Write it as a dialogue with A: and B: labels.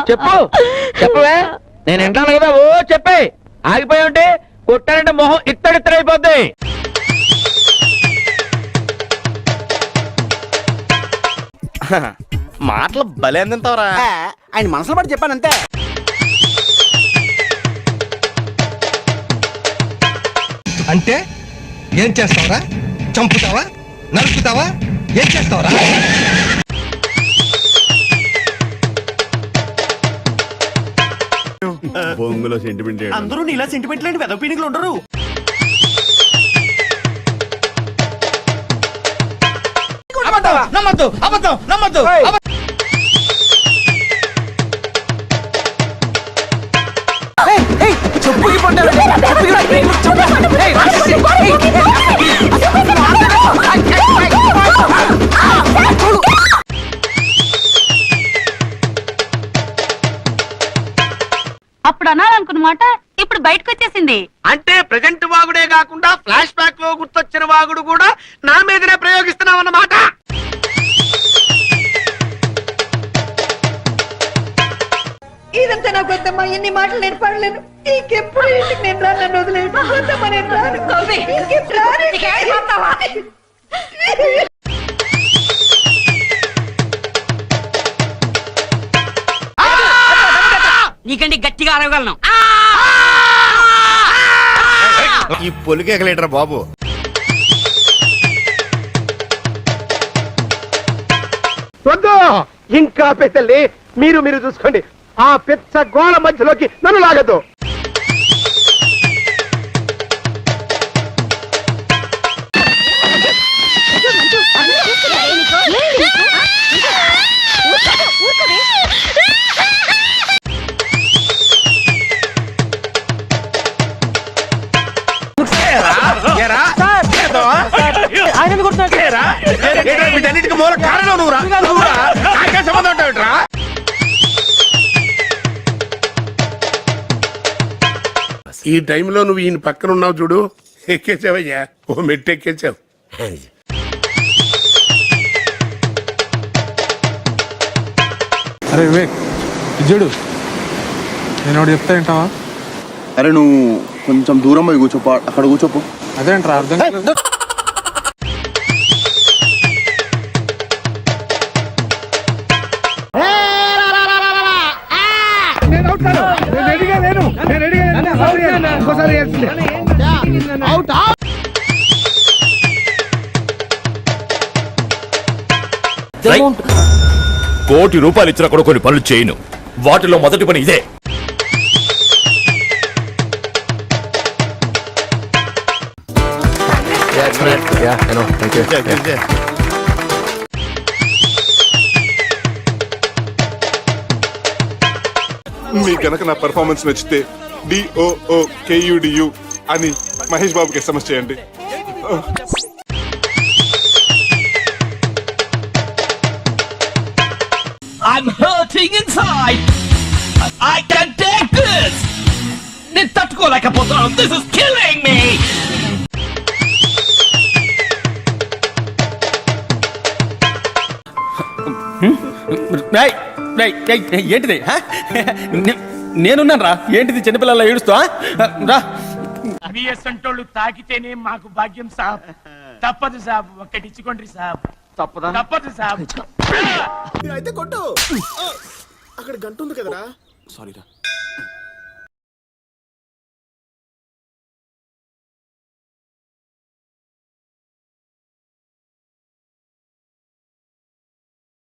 A: చెప్పు చెప్పవే, నేను వింటాను కదా. ఓ చెప్పే, ఆగిపోయి ఉంటే కొట్టానంటే మొహం ఇత్తడిత్తడైపోద్ది.
B: మాటలు భలే అందింతావరా.
C: ఆయన మనసులో పడి చెప్పానంతే.
D: అంటే ఏం చేస్తావరా? చంపుతావా? నరుకుతావా? ఏం చేస్తావరా?
E: బొంగులో సెంటిమెంట్
C: అందరూ నీలా సెంటిమెంట్ లేని వెదవ పీనికలు ఉండరు.
A: నమ్మద్దు అబద్ధం నమ్మద్దు.
C: చెప్పుకి పడ్డారు.
F: అప్పుడు అనాలనుకున్న మాట ఇప్పుడు బయటకు వచ్చేసింది.
B: అంటే ప్రజెంట్ వాగుడే కాకుండా ఫ్లాష్ బ్యాక్ లో గుర్తొచ్చిన వాగుడు కూడా నా మీదనే ప్రయోగిస్తున్నావు అన్నమాట.
G: ఇదంతా నాకు వద్దమ్మా, ఎన్ని మాటలు నేను పడలేను. ఇంకెప్పుడు ఇంటికి నేను రాను, నన్ను వదిలేదు. వద్దమ్మా, నేను రాను. ఇంకెప్పుడు రాను.
F: నీకంటే గట్టిగా అరవగలను.
E: ఈ పొలికేకలేటరా బాబు.
A: వద్దు, ఇంకా పెద్దల్ని మీరు మీరు చూసుకోండి. ఆ పెద్ద గోళ మధ్యలోకి నన్ను లాగద్దు.
B: వీటన్నిటికీ మూల కారణం నువ్వురా. సంబంధం ఉంటావుట్రా.
E: ఈ టైంలో నువ్వు ఈయన పక్కన ఉన్నావు చూడు, ఎక్కేసావయ్యా. ఓ మెట్టు ఎక్కేసావు.
H: అరే వివేక్, చూడు, నేను ఒకటి చెప్తా వింటావా?
I: అరే నువ్వు కొంచెం దూరం పోయి కూర్చోపో, అక్కడ కూర్చోపో.
H: అదేంట్రా అర్థం కాలేదు.
J: కోటి రూపాయలు ఇచ్చినా కూడా కొన్ని పనులు చేయను. వాటిలో మొదటి పని ఇదే.
E: మీకు కనుక నా పెర్ఫార్మెన్స్ నచ్చితే DOOKUDU అని మహేష్ బాబుకి SMS చేయండి.
J: I'm hurting inside. I can't take this. నేను తట్టుకోలేకపోతున్నాను. This is killing me.
B: ఏంటిది? నేనున్నాను రా. ఏంటిది చిన్నపిల్లల ఏడుస్తా రా.
A: సంటోళ్ళు తాకితేనే మాకు భాగ్యం సాబ్. తప్పదు సాబ్, ఒక్కటిచ్చుకోండి సాబ్. తప్పదు సాబ్.
C: అయితే కొట్టు. అక్కడ గంట ఉంది కదరా.
B: సారీరా.